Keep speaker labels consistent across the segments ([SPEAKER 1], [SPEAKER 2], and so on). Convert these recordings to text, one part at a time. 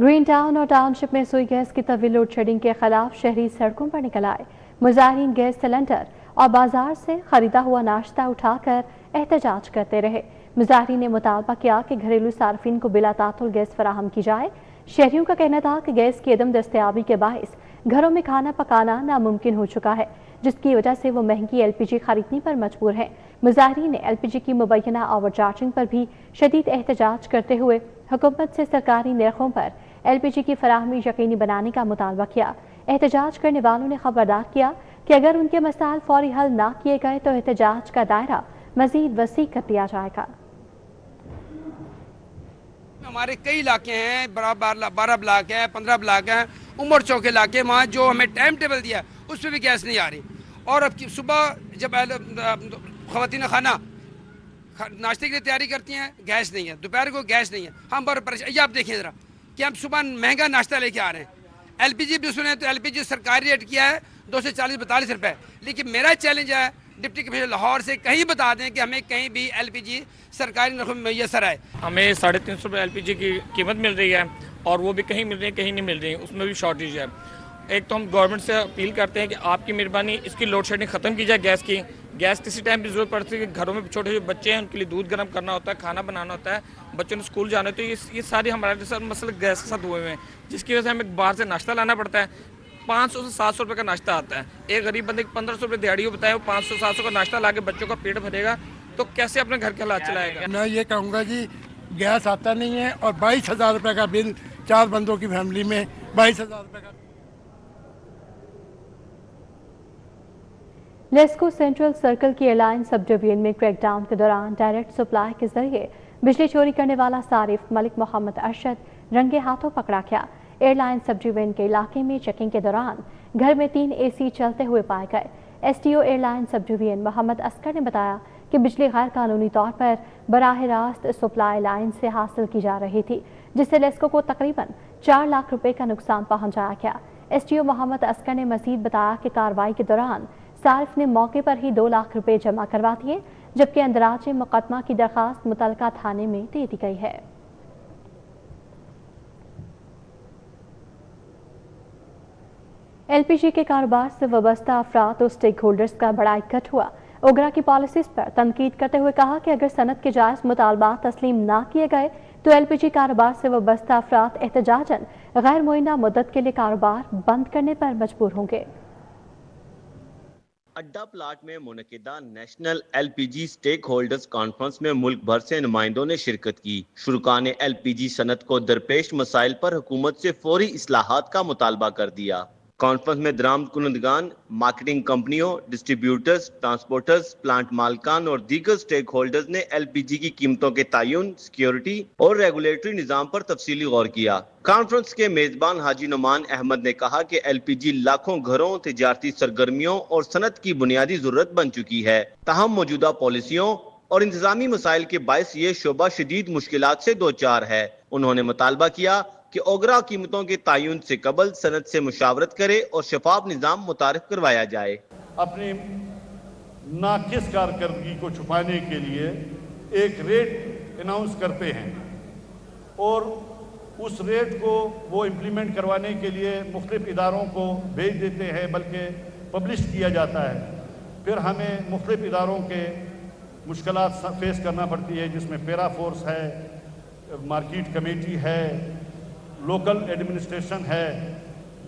[SPEAKER 1] Green town और township में सुई गैस की तवील लोड शेडिंग के खिलाफ शहरी सड़कों पर निकल आए। मुजाहिरीन गैस सिलेंडर और बाजार से खरीदा हुआ नाश्ता उठाकर एहतजाज करते रहे। मुजाहिरीन ने मुतालबा किया कि घरेलू सार्फिन को बिला तातुल गैस फराहम की जाए। शहरियों का कहना था कि गैस की अदम दस्तयाबी के बायस घरों में खाना पकाना नामुमकिन हो चुका है, जिसकी वजह से वो महंगी LPG खरीदने पर मजबूर हैं। मुजाहिरीन ने LPG की मुबैना ओवर चार्जिंग पर भी शदीद एहतजाज करते हुए हुकूमत से सरकारी नरखों पर LPG की फराहमी यकीनी बनाने का मुतालबा किया। एहतजाज करने वालों ने खबरदार किया कि अगर उनके मसाइल फौरी हल न किए गए तो एहतजाज का दायरा मजीद वसी कर दिया जाएगा।
[SPEAKER 2] हमारे कई इलाके हैं, 12 ब्लॉक है, 15 ब्लॉक हैं, उमर चौक इलाके, वहाँ जो हमें टाइम टेबल दिया उस पर भी गैस नहीं आ रही। और अब सुबह जब ख़वातीन खाना नाश्ते की तैयारी करती हैं, गैस नहीं है, दोपहर को गैस नहीं है। हम बड़े परेशान। ये आप देखिए ज़रा कि हम सुबह महंगा नाश्ता लेके आ रहे हैं। LPG भी सुने तो LPG सरकारी रेट किया है 240-42 रुपये, लेकिन मेरा चैलेंज है डिप्टी कमिश्नर लाहौर से कहीं बता दें कि हमें कहीं भी LPG सरकारी नरखों में मैसर आए।
[SPEAKER 3] हमें 350 रुपये LPG की कीमत मिल रही है और वो भी कहीं मिल रही है, कहीं नहीं मिल रही है, उसमें भी शॉर्टेज है। एक तो हम गवर्नमेंट से अपील करते हैं कि आपकी मेहरबानी इसकी लोड शेडिंग ख़त्म की जाए। गैस किसी टाइम भी ज़रूरत पड़ती है। घरों में छोटे छोटे बच्चे हैं, उनके लिए दूध गर्म करना होता है, खाना बनाना होता है, बच्चों ने स्कूल जाना होता है। ये सारी हमारे साथ मसले गैस के साथ हुए हुए हैं, जिसकी वजह से हमें बाहर से नाश्ता लाना पड़ता है। 500 से 700 रुपये का नाश्ता आता है। एक गरीब बंदे को 1500 रुपये दिहाड़ी बताए, वो 500-700 का नाश्ता ला के बच्चों का पेट भरेगा तो कैसे अपने घर के हालात चलाएगा।
[SPEAKER 4] मैं ये कहूँगा जी, गैस आता नहीं है और 22,000 रुपये का बिल 4 बंदों की फैमिली में 22,000 रुपये का।
[SPEAKER 1] लेस्को सेंट्रल सर्कल की एयरलाइन सब डिवीजन में क्रैकडाउन के दौरान डायरेक्ट सप्लाई के जरिए बिजली चोरी करने वाला सारिफ मलिक मोहम्मद अरशद रंगे हाथों पकड़ा गया। एयरलाइन सब डिवीजन के इलाके में चेकिंग के दौरान घर में 3 AC चलते हुए पाए गए। STO airline subdivision Mohammad Askar ने बताया कि बिजली गैर कानूनी तौर पर बराह रास्त सप्लाई लाइन से हासिल की जा रही थी, जिससे लेस्को को तकरीबन 4 लाख रुपए का नुकसान पहुंचाया गया। STO मोहम्मद अस्कर ने मजीद बताया कि कार्रवाई के दौरान सारिफ ने मौके पर ही 2 लाख रुपए जमा करवा दिए, जबकि अंदराज मुकदमा की दरखास्त मुतलका थाने में दे दी गई है। LPG के कारोबार से वाबस्ता अफराद और स्टेक होल्डर्स का बड़ा इकट्ठ हुआ। ओगरा की पॉलिसीज पर तनकीद करते हुए कहा कि अगर सनत के जायज मुतालबात तस्लीम ना किए गए तो LPG कारोबार से वाबस्ता अफराद एहतजाजन गैर मुअय्यना मुद्दत के लिए कारोबार बंद करने पर मजबूर होंगे।
[SPEAKER 5] अड्डा प्लाट में मुनक़िदा national LPG stakeholders conference में मुल्क भर से नुमाइंदों ने शिरकत की। शुरका ने LPG सनत को दरपेश मसाइल पर हुकूमत से फौरी इस्लाहात का मुतालबा कर दिया। कॉन्फ्रेंस में दरामद कुनंदगान, मार्केटिंग कंपनियों, डिस्ट्रीब्यूटर्स, ट्रांसपोर्टर्स, प्लांट मालकान और दीगर स्टेक होल्डर्स ने LPG की कीमतों के तयन, सिक्योरिटी और रेगुलेटरी निज़ाम पर तफसीली गौर किया। कॉन्फ्रेंस के मेजबान हाजी नुमान अहमद ने कहा कि LPG लाखों घरों, तिजारती सरगर्मियों और सनत की बुनियादी जरूरत बन चुकी है। ताहम मौजूदा पॉलिसियों और इंतजामी मसाइल के बायस ये शोबा शदीद मुश्किलात से दो चार है। उन्होंने मुतालबा किया कि ओगरा कीमतों के तयन से कबल सनत से मुशावरत करे और शफाफ निज़ाम मुतारिफ करवाया जाए।
[SPEAKER 6] अपनी नाकिस कारकर्दगी को छुपाने के लिए एक रेट अनाउंस करते हैं और उस रेट को वो इम्प्लीमेंट करवाने के लिए मुख्तलिफ इदारों को भेज देते हैं, बल्कि पब्लिश किया जाता है। फिर हमें मुख्तलिफ इदारों के मुश्किलात फेस करना पड़ती है, जिसमें पैरा फोर्स है, मार्केट कमेटी है, लोकल एडमिनिस्ट्रेशन है,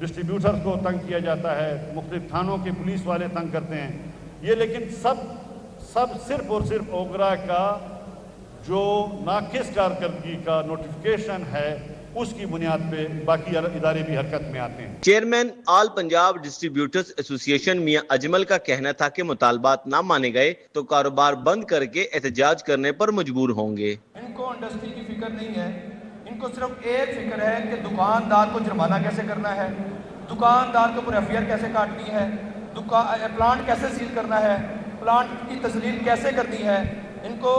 [SPEAKER 6] डिस्ट्रीब्यूटर्स को तंग किया जाता है, मुख्तलिफ थानों के पुलिस वाले तंग करते हैं। ये लेकिन सब सिर्फ और सिर्फ ओगरा का जो नाकिस कारकर्दगी का नोटिफिकेशन है उसकी बुनियाद पे बाकी इदारे भी हरकत में आते हैं।
[SPEAKER 5] Chairman all Punjab distributors association Mian Ajmal का कहना था कि मुतालबात ना माने गए तो कारोबार बंद करके एहतजाज करने पर मजबूर होंगे।
[SPEAKER 7] इनको इंडस्ट्री की फिक्र नहीं है, इनको सिर्फ एक फिक्र है कि दुकानदार को जुर्माना कैसे करना है, दुकानदार के ऊपर FIR कैसे काटनी है, प्लांट कैसे सील करना है, प्लांट की तस्लील कैसे करनी है। इनको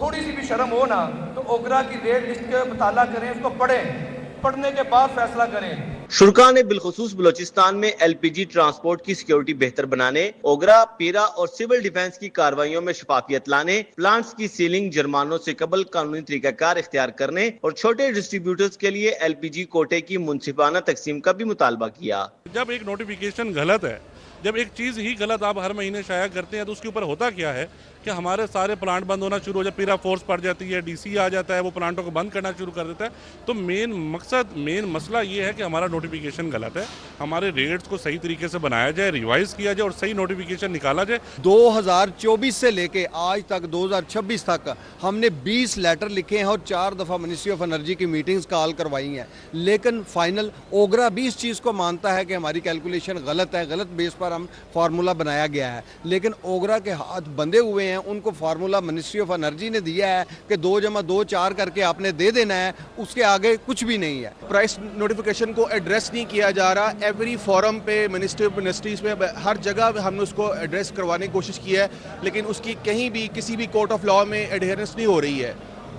[SPEAKER 7] थोड़ी सी भी शर्म हो ना तो ओगरा की रेट लिस्ट के मुताला करें, उसको पढ़ें, पढ़ने के बाद फैसला करें।
[SPEAKER 5] शुरा ने बिलखसूस बलोचिस्तान में LPG ट्रांसपोर्ट की सिक्योरिटी बेहतर बनाने, ओगरा, पीरा और सिविल डिफेंस की कार्रवाइयों में शफाफियत लाने, प्लांट्स की सीलिंग जुर्मानों से कबल कानूनी तरीकाकार इख्तियार करने और छोटे डिस्ट्रीब्यूटर्स के लिए LPG कोटे की मुनसिफाना तकसीम का भी मुतालबा किया।
[SPEAKER 6] जब एक नोटिफिकेशन गलत है, जब एक चीज़ ही गलत आप हर महीने शाया करते हैं तो उसके ऊपर होता क्या है कि हमारे सारे प्लांट बंद होना शुरू हो जाए, पीरा फोर्स पड़ जाती है, DC आ जाता है, वो प्लांटों को बंद करना शुरू कर देता है। तो मेन मसला ये है कि हमारा नोटिफिकेशन गलत है, हमारे रेट्स को सही तरीके से बनाया जाए, रिवाइज किया जाए और सही नोटिफिकेशन निकाला जाए।
[SPEAKER 8] 2024 से लेके आज तक 2026 तक हमने 20 लेटर लिखे हैं और 4 दफ़ा मिनिस्ट्री ऑफ एनर्जी की मीटिंग्स कॉल करवाई हैं, लेकिन फाइनल ओगरा भी इस चीज़ को मानता है कि हमारी कैलकुलेशन गलत है, गलत बेस पर हम फार्मूला बनाया गया है, लेकिन ओगरा के हाथ बंधे हुए हैं। उनको फार्मूला मिनिस्ट्री ऑफ एनर्जी ने दिया है कि 2 + 2 4 करके आपने दे देना है, उसके आगे कुछ भी नहीं है।
[SPEAKER 9] प्राइस नोटिफिकेशन को एड्रेस नहीं किया जा रहा, एवरी फोरम पे मिनिस्ट्री ऑफ मिनिस्ट्रीज में हर जगह हमने उसको एड्रेस करवाने की कोशिश की है, लेकिन उसकी कहीं भी किसी भी कोर्ट ऑफ लॉ में एडहेरेंस नहीं हो रही है।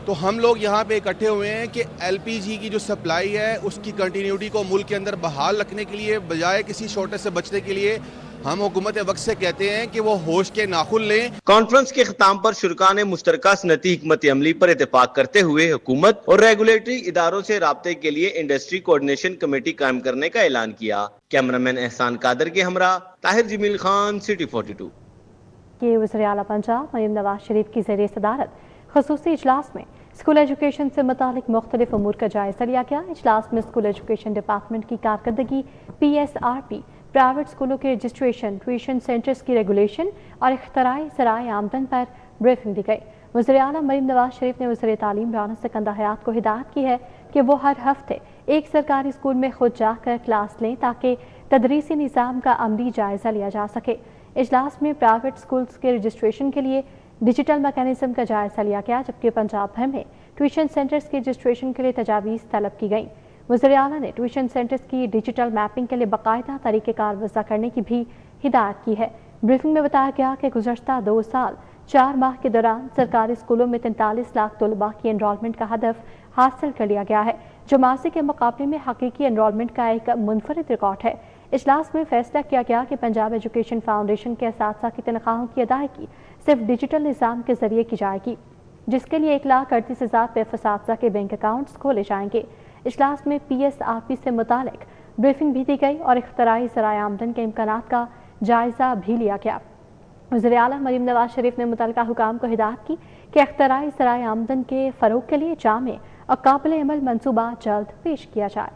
[SPEAKER 9] तो हम लोग यहाँ पे इकट्ठे हुए हैं कि LPG की जो सप्लाई है उसकी कंटिन्यूटी को मुल्क के अंदर बहाल रखने के लिए, बजाय किसी शॉर्टेज से बचने के लिए, हम हुकूमत वक्त से कहते हैं कि वो होश के नाखुन लें।
[SPEAKER 5] कॉन्फ्रेंस के खिताम पर शुरा ने मुश्तरका सनती हिकमत अमली पर इत्तेफाक करते हुए हुकूमत और रेगुलेटरी इदारों से राब्ते के लिए इंडस्ट्री कोऑर्डिनेशन कमेटी कायम करने का ऐलान किया। कैमरामैन एहसान कादर के हमरा ताहिर जमील खान, सिटी 42।
[SPEAKER 1] ये वज़ीर आला पंजाब मरीम नवाज शरीफ की ज़रिए सदारत ख़ुसूसी इजलास में स्कूल एजुकेशन से मुतालिक मुख्तलिफ उमूर का जायजा लिया गया। इजलास में स्कूल एजुकेशन डिपार्टमेंट की कारकर्दगी, PSRP, प्राइवेट स्कूलों के रजिस्ट्रेशन, ट्यूशन सेंटर्स की रेगुलेशन और इख्तराई ज़राए आमदन पर ब्रीफिंग दी गई। वज़ीर आला मरीम नवाज शरीफ ने वज़ीर तालीम राना सिकंदर हयात को हिदायत की है कि वो हर हफ्ते एक सरकारी स्कूल में खुद जाकर क्लास लें ताकि तदरीसी निज़ाम का अमली जायजा लिया जा सके। इजलास में प्राइवेट स्कूल्स के रजिस्ट्रेशन के लिए डिजिटल मैकेनिज्म का जायजा लिया गया, जबकि पंजाब भर में ट्यूशन सेंटर्स की रजिस्ट्रेशन के लिए तजावीज़ तलब की गई। वज़ीर आला ने ट्यूशन सेंटर्स की डिजिटल मैपिंग के लिए बाकायदा तरीक़ेकार वज़ा करने की भी हिदायत की है। ब्रीफिंग में बताया गया कि गुज़श्ता 2 साल 4 माह के दौरान सरकारी स्कूलों में 43 लाख तलबा की एनरोलमेंट का हदफ हासिल कर लिया गया है, जो माजी के मुकाबले में हकीकी एनरोलमेंट का एक मुनफरिद रिकॉर्ड है। इजलास में फैसला किया गया कि पंजाब एजुकेशन फाउंडेशन के असातिज़ा की तनख्वाहों की अदायगी सिर्फ डिजिटल निज़ाम के जरिए की जाएगी, जिसके लिए 1,38,000 बेफसातिज़ा के बैंक अकाउंट्स खोले जाएंगे। इजलास में PSRP से मुतालिक ब्रीफिंग भी दी गई और इख्तराई ज़राए आमदन के इम्कानात का जायज़ा भी लिया गया। वज़ीर आला मरीम नवाज शरीफ ने मुतल्लिका हुकाम को हिदायत की कि इख्तराई ज़राए आमदन के फ़रोग के लिए जामे और काबिल अमल मनसूबा जल्द पेश किया जाए।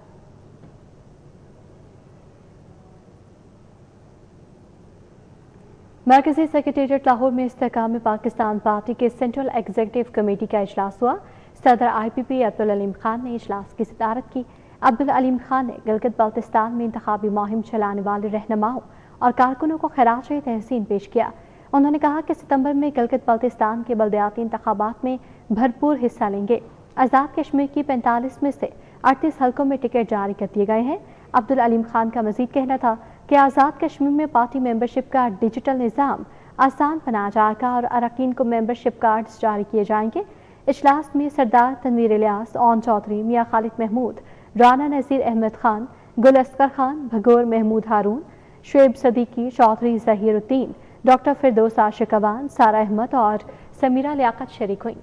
[SPEAKER 1] मरकज़ी सेक्रेटेरिएट लाहौर में इस्तेहकाम पाकिस्तान पार्टी के सेंट्रल एग्जीक्यूटिव कमेटी का इजलास हुआ। सदर IPP अब्दुल अलीम खान ने इजलास की सदारत की। अब्दुल अलीम खान ने गिलगित बल्तिस्तान में इंतखाबी मुहिम चलाने वाले रहनुमाओं और कारकुनों को खराज तहसीन पेश किया। उन्होंने कहा कि सितंबर में गिलगित बल्तिस्तान के बल्दियाती इंतखाबात में भरपूर हिस्सा लेंगे। आज़ाद कश्मीर की 45 में से 38 हल्कों में टिकट जारी कर दिए गए हैं। अब्दुल अलीम खान का मजीद कहना था कि आज़ाद कश्मीर में पार्टी मेंबरशिप का डिजिटल निज़ाम आसान बनाया जाएगा और अरकान को मेंबरशिप कार्ड्स जारी किए जाएंगे। इजलास में सरदार तनवीर इलियास, ओन चौधरी, मियाँ खालिद महमूद, राना नज़ीर अहमद खान, गुल अस्कर खान, भगोर महमूद हारून, शुएब सदीकी, चौधरी ज़हीरुद्दीन, डॉक्टर फिरदौस आशिक अवान, सारा अहमद और समीरा लियाकत शरीक हुई।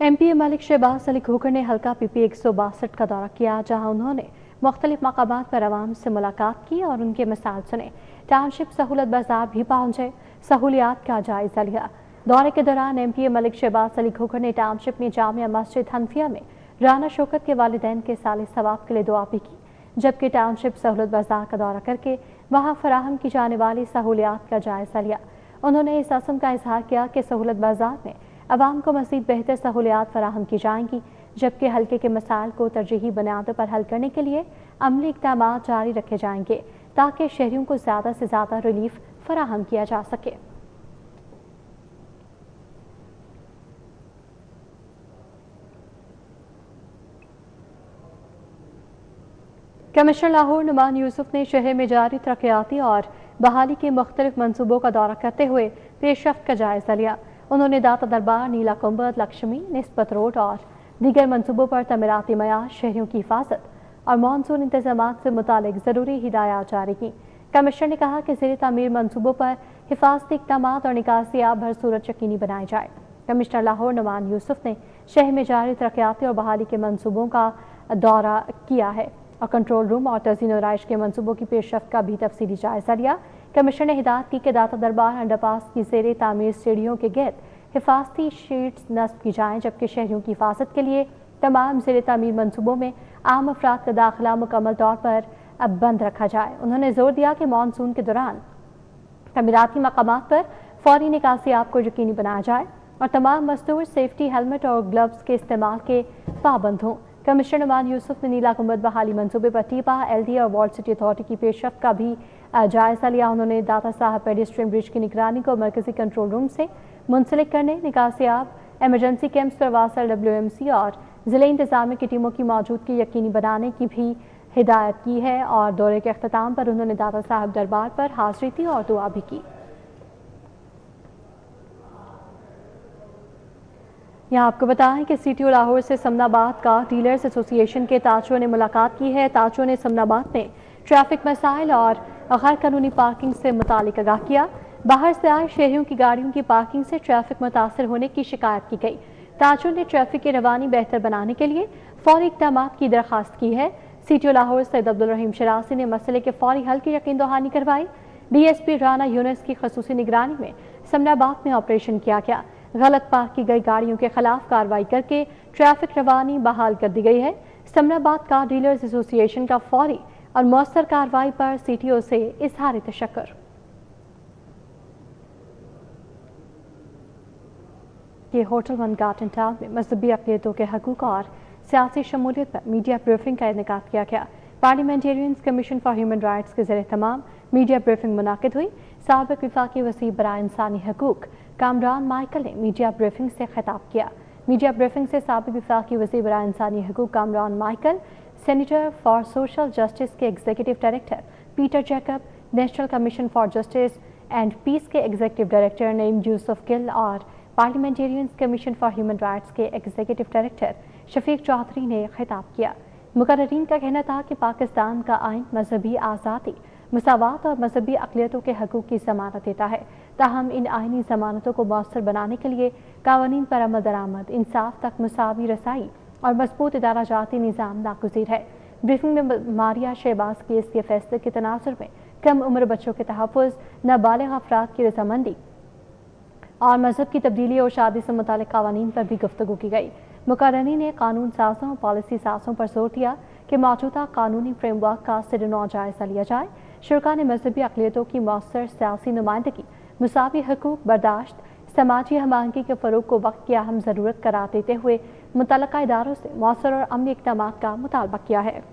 [SPEAKER 1] MP मलिक शहबाज अली खोखर ने हल्का PP 162 का दौरा किया, जहां उन्होंने मुख्तलिफ मकामात पर आवाम से मुलाकात की और उनके मसाइल सुने। टाउनशिप सहूलत बाजार भी पहुंचे, सहूलियात का जायजा लिया। दौरे के दौरान MP मलिक शहबाज अली खोखर ने टाउनशिप में जामिया मस्जिद हनफिया में राना शौकत के वालिदैन के साले सवाब के लिए दुआ भी की, जबकि टाउनशिप सहूलत बाजार का दौरा करके वहां फराहम की जाने वाली सहूलियात का जायजा लिया। उन्होंने इस आसम का इजहार किया कि सहूलत बाजार में अवाम को मज़ीद बेहतर सहूलियात फराहम की जाएंगी, जबकि हल्के के मसाइल को तरजीही बुनियादों पर हल करने के लिए अमली इक़दाम जारी रखे जाएंगे ताकि शहरियों को ज़्यादा से ज़्यादा रिलीफ फराहम किया जा सके। कमिश्नर लाहौर नुमान यूसुफ ने शहर में जारी तरक्याती और बहाली के मुख्तलिफ मनसूबों का दौरा करते हुए पेशरफ्त का जायजा लिया। उन्होंने दाता दरबार, नीला कुंभद, लक्ष्मी, निस्बत रोड और दीगर मंसूबों पर तमीराती मयार, शहरियों की हिफाजत और मानसून इंतजाम से मुतालिक ज़रूरी हिदायत जारी की। कमिश्नर ने कहा कि ज़ेर तामीर मंसूबों पर हिफाजती इक़दाम और निकासी आब भर सूरत यकीनी बनाए जाए। कमिश्नर लाहौर नुमान यूसुफ ने शहर में जारी तरक्याती और बहाली के मंसूबों का दौरा किया है और कंट्रोल रूम और तज़ीन और राइश के मंसूबों की पेशरफ्त का भी तफसीली जायजा लिया। कमिश्नर ने हिदायत की कि दाता दरबार अंडरपास की ज़ेर तामीर सीढ़ियों के गिर्द हिफाजती शीट्स नस्ब की जाएँ, जबकि शहरियों की हिफाजत के लिए तमाम ज़ेर तामीर मंसूबों में आम अफराद का दाखिला मुकम्मल तौर पर अब बंद रखा जाए। उन्होंने जोर दिया कि मानसून के दौरान तमीराती मकामात पर फौरी निकासी आप को यकीनी बनाया जाए और तमाम मजदूर सेफ्टी हेलमेट और ग्लव्स के इस्तेमाल के पाबंद हों। कमिश्नर नुमान यूसुफ ने नीला गुंबद बहाली मंसूबे पर टीपा, LD और वार्ड सिटी अथॉरिटी की पेशरफ्त का भी जायजा लिया। उन्होंने दाता साहब पेडिस्ट्रियन ब्रिज की निगरानी को मरकजी कंट्रोल रूम से मुंसलिक करने, निकासियाब एमरजेंसी कैंप्स पर वासल WMC और ज़िले इंतजामी की टीमों की मौजूदगी यकीनी बनाने की भी हिदायत की है और दौरे के अख्ताम पर उन्होंने दाता साहब दरबार पर हाजिरी दी और दुआ भी की। यहाँ आपको बताएं कि CTO लाहौर से समनाबाद का डीलर्स एसोसिएशन के ताजों ने मुलाकात की है। ताजों ने समनाबाद में ट्रैफिक मसाइल और गैर कानूनी पार्किंग से मुतालिक आगाह किया। बाहर से आए शहरियों की गाड़ियों की पार्किंग से ट्रैफिक मुतासर होने की शिकायत की गई। ताजों ने ट्रैफिक की रवानी बेहतर बनाने के लिए फौरी इक़दाम की दरख्वास्त की है। CTO लाहौर सैयद अब्दुल रहीम शरासी ने मसले के फौरी हल की यकीन दहानी करवाई। DSP राना यूनुस की खसूसी निगरानी में समनाबाद में ऑपरेशन किया गया। गलत पार्क की गई गाड़ियों के खिलाफ कार्रवाई करके ट्रैफिक रवानी बहाल कर दी गई है। समनाबाद कार डीलर्स एसोसिएशन का फौरी और मौसर कार्रवाई पर CTO से इजहार तशक्कुर। ये होटल वन गार्डन टाउन में मजहबी अक़लियतों के हकूक़ और सियासी शमूलियत पर मीडिया ब्रीफिंग का इनेकाद किया गया। Parliamentarians commission for human rights के ज़रिए तमाम मीडिया ब्रीफिंग मुनाकिद हुई। साबिक़ वफाकी वज़ीर बराए इंसानी हकूक़ कामरान माइकल ने मीडिया ब्रीफिंग से खिताब किया। मीडिया ब्रीफिंग से साबिक़ वफाकी वज़ीर बराए इंसानी हकूक़ Kamran Michael, centre for social justice के executive director Peter Jacob, national commission for justice and peace के एग्जीक्यूटिव डायरेक्टर नईम यूसुफ गिल और parliamentarians commission for human rights के एग्जीक्यूटिव डायरेक्टर शफीक चौधरी ने खिताब किया। मुकर्रीन का कहना था कि पाकिस्तान का आइन मजहबी आज़ादी, मसावात और मजहबी अक़लियतों के हकूक़ की ज़मानत देता है। ताहम इन आइनी ज़मानतों को मौसर बनाने के लिए कानून पर अमल दरामद, इंसाफ तक मुसावी रसाई और मजबूत इदारा जाती निज़ाम नागुज़ीर है। ब्रीफिंग में मारिया शहबाज केस के फैसले के तनाजुर में कम उम्र बच्चों के तहफ़्फ़ुज़, नाबालिग अफराद की रजामंदी और मजहब की तब्दीली और शादी से मुतालिक कानून पर भी गुफ्तगू की गई। मुकर्रीन ने कानून साजों और पॉलिसी साजों पर जोर दिया कि मौजूदा कानूनी फ्रेमवर्क का सिर-नौ जायजा लिया जाए। शुरा ने मजहबी अक़लियतों की मौसर सियासी नुमाइंदगी, मुसावी हकूक़ बर्दाश्त, समाजी हमांगी के फ़रोग़ को वक्त की अहम ज़रूरत करार देते हुए मुतल्लका इदारों से मौसर और अमली इक़दाम का मुतालबा किया है।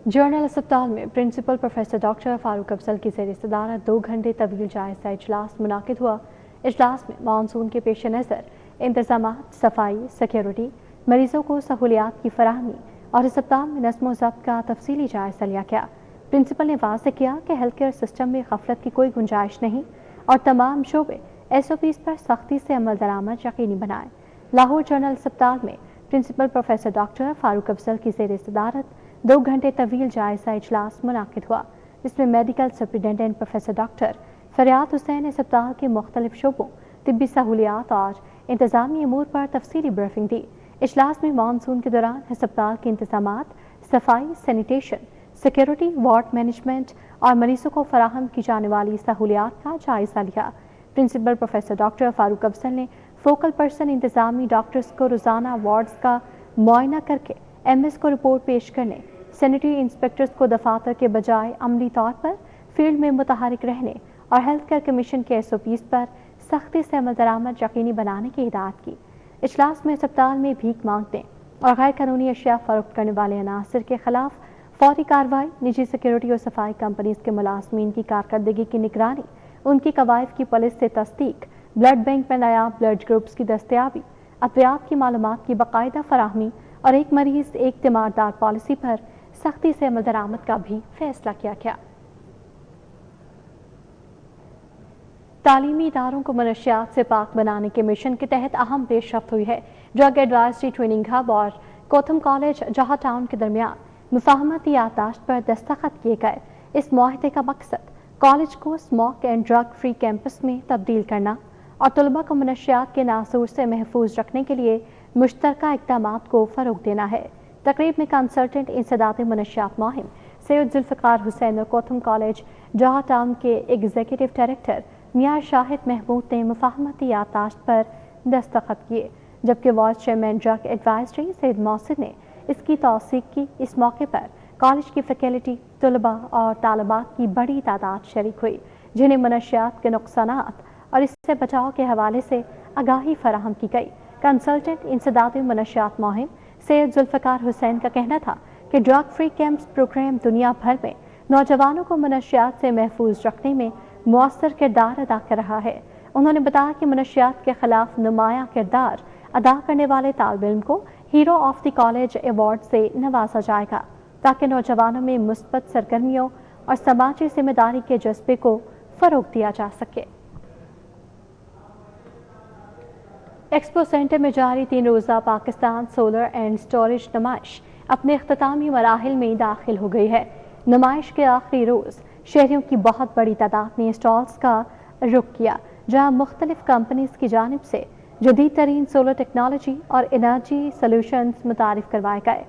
[SPEAKER 1] जर्नल अस्पताल में principal professor doctor Farooq Afzal की ज़ेर सदारत 2 घंटे तवील जायज़ा इजलास मुनाकिद हुआ। इजलास में मानसून के पेश नज़र इंतज़ामात, सफाई, सिक्योरिटी, मरीजों को सहूलियात की फराहमी और अस्पताल में नज़्म व ज़ब्त का तफसीली जायज़ा लिया गया। प्रिंसिपल ने वाज़ेह किया कि हेल्थ केयर सिस्टम में गफलत की कोई गुंजाइश नहीं और तमाम शोबे SOPs पर सख्ती से अमल दरामद यकीनी बनाएं। लाहौर जनरल अस्पताल में principal professor doctor Farooq Afzal की ज़ेर सदारत 2 घंटे तवील जायज़ा इजलास मुनाकिद हुआ। इसमें मेडिकल सुपरिटेंडेंट प्रोफेसर डॉक्टर फरियाद हुसैन अस्पताल के मुख्तलिफ शोबों, तिब्बी सहूलियात और इंतज़ामी अमूर पर तफसीली ब्रीफिंग दी। इजलास में मानसून के दौरान अस्पताल के इंतज़ामात, सफाई, सैनिटेशन, सिक्योरिटी, वार्ड मैनेजमेंट और मरीजों को फराहम की जाने वाली सहूलियात का जायज़ा लिया। Principal professor doctor Farooq Afzal ने फोकल पर्सन इंतज़ामी डॉक्टर्स को रोज़ाना वार्ड्स का मुआयना करके MS को रिपोर्ट पेश करने, सैनिटरी इंस्पेक्टर्स को दफातर के बजाय अमली तौर पर फील्ड में मुतहरिक रहने और हेल्थ केयर कमीशन के SOPs पर सख्ती से अमल दरामद यकीनी बनाने की हिदायत की। इजलास में अस्पताल में भीख मांगने और गैर कानूनी अशिया फरोख्त करने वाले अनासर के खिलाफ फौरी कार्रवाई, निजी सिक्योरिटी और सफाई कंपनीज के मुलाजमीन की कारकर्दगी की निगरानी, उनकी कवायद की पुलिस से तस्दीक, ब्लड बैंक में नायाब ब्लड ग्रुप्स की दस्तयाबी, अद्वियात की मालूमात की बाकायदा फराहमी और एक मरीज एक तीमारदार पॉलिसी पर सख्ती से अमल दरामद का भी फैसला किया गया। تعلیمی اداروں کو منشیات سے پاک بنانے کے مشن کے تحت اہم پیشرفت ہوئی ہے۔ ڈرگ ایڈوائزری ٹریننگ ہب اور کوتھم کالج جہاں ٹاؤن کے درمیان مفاہمتی یادداشت پر دستخط کیے گئے۔ اس معاہدے کا مقصد کالج کو smoke and drug free campus میں تبدیل کرنا اور طلباء کو منشیات کے ناصور سے محفوظ رکھنے کے لیے مشترکہ اقدامات کو فروغ دینا ہے۔ تقریب میں کنسلٹنٹ انسداد منشیات مہم سید ذوالفقار حسین اور کوتھم کالج جہاں ٹاؤن کے ایگزیکٹو ڈائریکٹر میاں شاہد محمود نے مفاہمتی یادداشت پر دستخط کیے، جبکہ وائس چیئرمین ڈرگ ایڈوائزری سید محسن نے اس کی توثیق کی۔ اس موقع پر کالج کی فیکلٹی، طلباء اور طالبات کی بڑی تعداد شریک ہوئی، جنہیں منشیات کے نقصانات اور اس سے بچاؤ کے حوالے سے آگاہی فراہم کی گئی۔ کنسلٹنٹ انسداد منشیات مہم سید ذوالفقار حسین کا کہنا تھا کہ ڈرگ فری کیمپس پروگرام دنیا بھر میں نوجوانوں کو منشیات سے محفوظ رکھنے میں مؤثر کردار ادا کر رہا ہے۔ انہوں نے بتایا کہ منشیات کے خلاف نمایاں کردار ادا کرنے والے طالب علم کو hero of the college award سے نوازا جائے گا تاکہ نوجوانوں میں مثبت سرگرمیوں اور سماجی ذمہ داری کے جذبے کو فروغ دیا جا سکے۔ ایکسپو سینٹر میں جاری 3 روزہ پاکستان سولر اینڈ سٹوریج نمائش اپنے اختتامی مراحل میں داخل ہو گئی ہے۔ نمائش کے آخری روز شہریوں کی بہت بڑی تعداد نے اسٹالز کا رخ کیا، جہاں مختلف کمپنیز کی جانب سے جدید ترین سولر ٹیکنالوجی اور انرجی سولوشنز متعارف کروائے گئے۔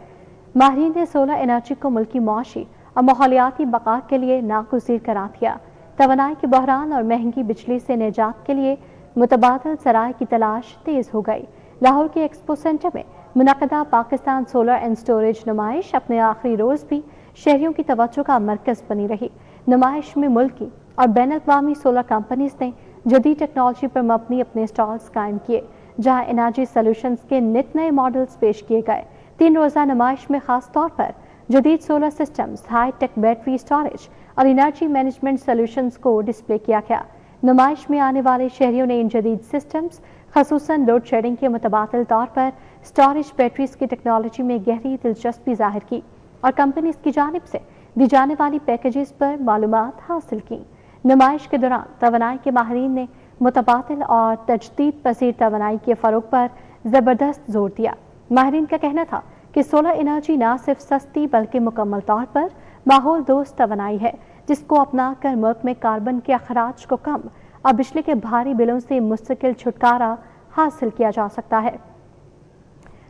[SPEAKER 1] ماہرین نے سولر انرجی کو ملکی معاشی اور ماحولیاتی بقا کے لیے ناگزیر قرار دیا۔ توانائی کے بحران اور مہنگی بجلی سے نجات کے لیے متبادل ذرائع کی تلاش تیز ہو گئی۔ لاہور کے ایکسپو سینٹر میں منعقدہ پاکستان سولر اینڈ سٹوریج نمائش اپنے آخری روز بھی شہریوں کی توجہ کا مرکز بنی رہی۔ نمائش میں ملکی اور بین الاقوامی سولر کمپنیز نے جدید ٹیکنالوجی پر مبنی اپنے اسٹالز قائم کیے، جہاں انرجی سولوشنز کے نت نئے ماڈلز پیش کیے گئے۔ 3 روزہ نمائش میں خاص طور پر جدید solar systems, high tech battery storage اور انرجی مینجمنٹ سولوشنز کو ڈسپلے کیا گیا۔ نمائش میں آنے والے شہریوں نے ان جدید سسٹمز، خصوصاً لوڈ شیڈنگ کے متبادل طور پر اسٹوریج بیٹریز کی ٹیکنالوجی میں گہری دلچسپی ظاہر کی اور کمپنیز کی جانب سے دی جانے والی پیکیجز پر معلومات حاصل کی۔ نمائش کے دوران توانائی کے ماہرین نے متبادل اور تجدید پذیر توانائی کے فروغ پر زبردست زور دیا۔ ماہرین کا کہنا تھا کہ سولر انرجی نہ صرف سستی بلکہ مکمل طور پر ماحول دوست توانائی ہے، جس کو اپنا کر ملک میں کاربن کے اخراج کو کم اور بجلی کے بھاری بلوں سے مستقل چھٹکارا حاصل کیا جا سکتا ہے۔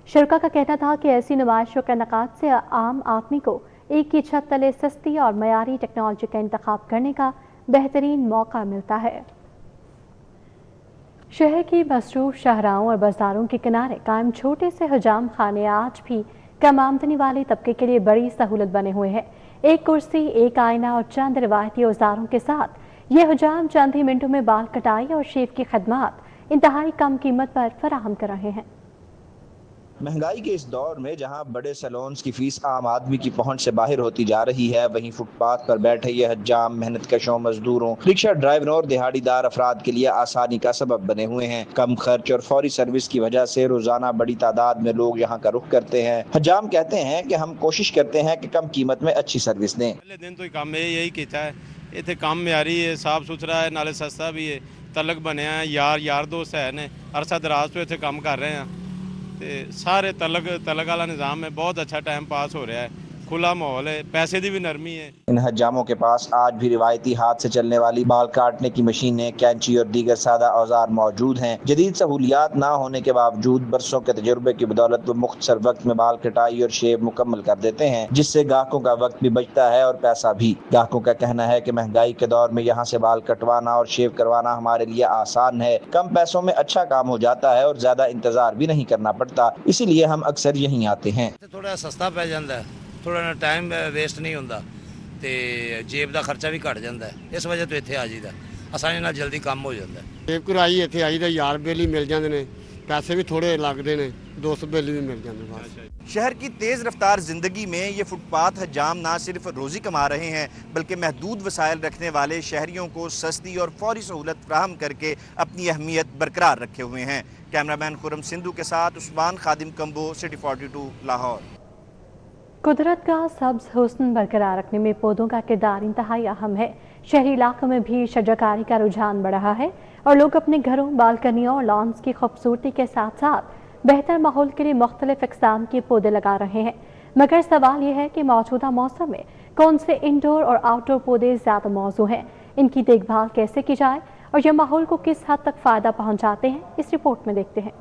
[SPEAKER 1] شرکا کا کہنا تھا کہ ایسی نمائشوں کے انعقاد سے عام آدمی کو ایک ہی چھت تلے سستی اور معیاری ٹیکنالوجی کا انتخاب کرنے کا بہترین موقع ملتا ہے۔ شہر کی مصروف شاہراہوں اور بازاروں کے کنارے قائم چھوٹے سے حجام خانے آج بھی کم آمدنی والے طبقے کے لیے بڑی سہولت بنے ہوئے ہیں۔ ایک کرسی، ایک آئینہ اور چند روایتی اوزاروں کے ساتھ یہ حجام چند ہی منٹوں میں بال کٹائی اور شیو کی خدمات انتہائی کم قیمت پر فراہم کر رہے ہیں۔
[SPEAKER 10] مہنگائی کے اس دور میں جہاں بڑے سیلونز کی فیس عام آدمی کی پہنچ سے باہر ہوتی جا رہی ہے، وہیں فٹ پاتھ پر بیٹھے یہ حجام محنت کشوں، مزدوروں، رکشہ ڈرائیوروں اور دہاڑی دار افراد کے لیے آسانی کا سبب بنے ہوئے ہیں۔ کم خرچ اور فوری سروس کی وجہ سے روزانہ بڑی تعداد میں لوگ یہاں کا رخ کرتے ہیں۔ حجام کہتے ہیں کہ ہم کوشش کرتے ہیں کہ کم قیمت میں اچھی سروس دیں۔
[SPEAKER 11] پہلے دن تو کام یہی کیتا ہے، اتنے کام معیاری ہے، صاف ستھرا ہے، نالے سستا بھی ہے، تلک بنے ہیں، یار دوست ہے نے عرصہ دراز تو اتنے کام کر رہے ہیں تے سارے تلک والا نظام ہے، بہت اچھا ٹائم پاس ہو رہا ہے، کھلا ماحول ہے، پیسے دی بھی نرمی ہے۔
[SPEAKER 10] ان حجاموں کے پاس آج بھی روایتی ہاتھ سے چلنے والی بال کاٹنے کی مشینیں، کینچی اور دیگر سادہ اوزار موجود ہیں۔ جدید سہولیات نہ ہونے کے باوجود برسوں کے تجربے کی بدولت وہ مختصر وقت میں بال کٹائی اور شیو مکمل کر دیتے ہیں، جس سے گاہکوں کا وقت بھی بچتا ہے اور پیسہ بھی۔ گاہکوں کا کہنا ہے کہ مہنگائی کے دور میں یہاں سے بال کٹوانا اور شیو کروانا ہمارے لیے آسان ہے، کم پیسوں میں اچھا کام ہو جاتا ہے اور زیادہ انتظار بھی نہیں کرنا پڑتا، اسی لیے ہم اکثر یہیں آتے ہیں۔
[SPEAKER 12] تھوڑا سستا پی جاتا ہے، تھوڑا ٹائم ویسٹ نہیں ہوتا تے جیب کا خرچہ بھی گھٹ جاتا ہے، اس وجہ تو اتنے آ جائیدا، آسانی نال جلدی کام ہو جاتا ہے۔
[SPEAKER 13] جیب کرائی اتنے آئی دا، یار بیلی مل جاندے نے، پیسے بھی تھوڑے لگتے ہیں، 200 بیلی بھی مل جاندے بس۔
[SPEAKER 10] شہر کی تیز رفتار زندگی میں یہ فٹ پاتھ حجام نہ صرف روزی کما رہے ہیں بلکہ محدود وسائل رکھنے والے شہریوں کو سستی اور فوری سہولت فراہم کر کے اپنی اہمیت برقرار رکھے ہوئے ہیں۔ کیمرہ مین خرم سندھو کے ساتھ عثمان خادم کمبو، سٹی 42 لاہور۔
[SPEAKER 1] قدرت کا سبز حسن برقرار رکھنے میں پودوں کا کردار انتہائی اہم ہے۔ शहरी इलाकों में भी शजरकारी का रुझान बढ़ रहा है और लोग अपने घरों, बालकनियों और लॉन्स की खूबसूरती के साथ साथ बेहतर माहौल के लिए मुख्तलिफ इक़साम के पौधे लगा रहे हैं। मगर सवाल यह है कि मौजूदा मौसम में कौन से इंडोर और आउटडोर पौधे ज़्यादा मौजू हैं, इनकी देखभाल कैसे की जाए और यह माहौल को किस हद तक फ़ायदा पहुँचाते हैं, इस रिपोर्ट में देखते हैं।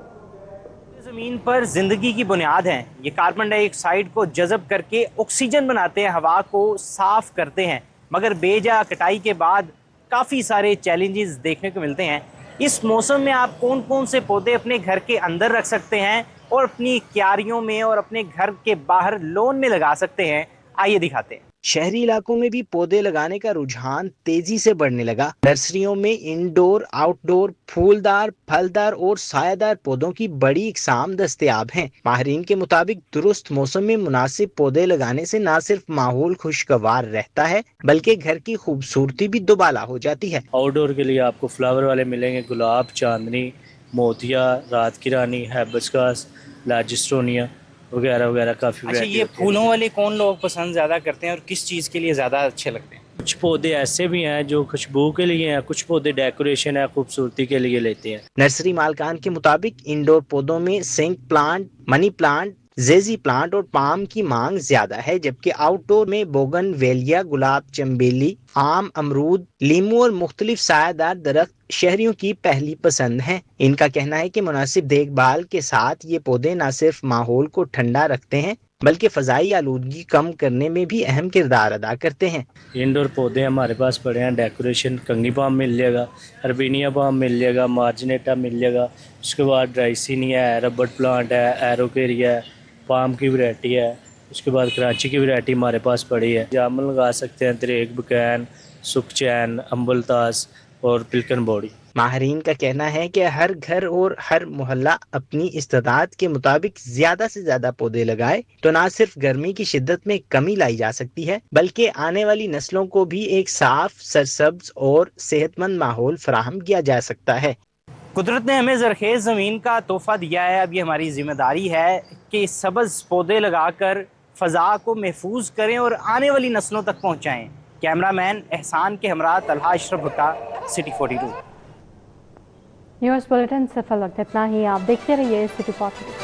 [SPEAKER 14] ज़मीन पर ज़िंदगी की बुनियाद हैं। ये कार्बन डाइऑक्साइड को जज़ब करके ऑक्सीजन बनाते हैं, हवा को साफ करते हैं। मगर बेजा कटाई के बाद काफ़ी सारे चैलेंजेस देखने को मिलते हैं। इस मौसम में आप कौन कौन से पौधे अपने घर के अंदर रख सकते हैं और अपनी क्यारियों में और अपने घर के बाहर लॉन में लगा सकते हैं, आइए दिखाते हैं। शहरी इलाकों में भी पौधे लगाने का रुझान तेजी से बढ़ने लगा। नर्सरियों में इंडोर, आउटडोर, फूलदार, फलदार और सायादार पौधों की बड़ी इकसाम दस्तयाब हैं। माहिरीन के मुताबिक दुरुस्त मौसम में मुनासिब पौधे लगाने से न सिर्फ माहौल खुशगवार रहता है बल्कि घर की खूबसूरती भी दुबाला हो जाती है।
[SPEAKER 15] आउटडोर के लिए आपको फ्लावर वाले मिलेंगे, गुलाब, चांदनी, मोतिया, रात की रानी, हैबिस्कस, लाजिस्टोनिया वगैरह वगैरह काफ़ी।
[SPEAKER 14] अच्छा, ये फूलों वाले कौन लोग पसंद ज़्यादा करते हैं और किस चीज़ के लिए ज़्यादा अच्छे लगते हैं?
[SPEAKER 15] कुछ पौधे ऐसे भी हैं जो खुशबू के लिए हैं, कुछ पौधे डेकोरेशन है, खूबसूरती के लिए लेते हैं।
[SPEAKER 14] नर्सरी मालकान के मुताबिक इंडोर पौधों में सिंक प्लांट, मनी प्लांट, जेजी प्लांट और पाम की मांग ज्यादा है, जबकि आउटडोर में बोगन वेलिया, गुलाब, चंबेली, आम, अमरूद, लीमू और मुख्तलिफ सायादार दरख्त शहरियों की पहली पसंद हैं। इनका कहना है कि मुनासिब देखभाल के साथ ये पौधे न सिर्फ माहौल को ठंडा रखते हैं बल्कि फ़ज़ाई आलूदगी कम करने में भी अहम किरदार अदा करते हैं।
[SPEAKER 15] इंडोर पौधे हमारे पास पड़े हैं, डेकोरेशन कंगी पाम मिल जाएगा, अर्बीनिया पाम मिल जाएगा, मार्जिनेटा मिल जाएगा, उसके बाद ड्राइसिनिया है, रबड़ प्लांट है, एरोकेरिया है, पाम की वैरायटी है, उसके बाद कराची की वैरायटी हमारे पास पड़ी है। जामुन लगा सकते हैं, दरेक, बकैन, सुखचैन, अम्बलतास और पिलकन बॉडी।
[SPEAKER 14] माहरीन का कहना है कि हर घर और हर मोहल्ला अपनी इस्तेदाद के मुताबिक ज्यादा से ज्यादा पौधे लगाए तो न सिर्फ गर्मी की शिद्दत में कमी लाई जा सकती है बल्कि आने वाली नस्लों को भी एक साफ, सरसब्ज और सेहतमंद माहौल फराहम किया जा सकता है। कुदरत ने हमें ज़रखेज़ ज़मीन का तोहफा दिया है, अब ये हमारी जिम्मेदारी है कि सब्ज़ पौधे लगाकर फ़ज़ा को महफूज करें और आने वाली नस्लों तक पहुँचाएँ। कैमरामैन एहसान के हमरा तलहा अशरफ भुट्टा, सिटी 42।
[SPEAKER 1] न्यूज़ बुलेटिन से वक्त इतना ही। आप देखते रहिए सिटी 42।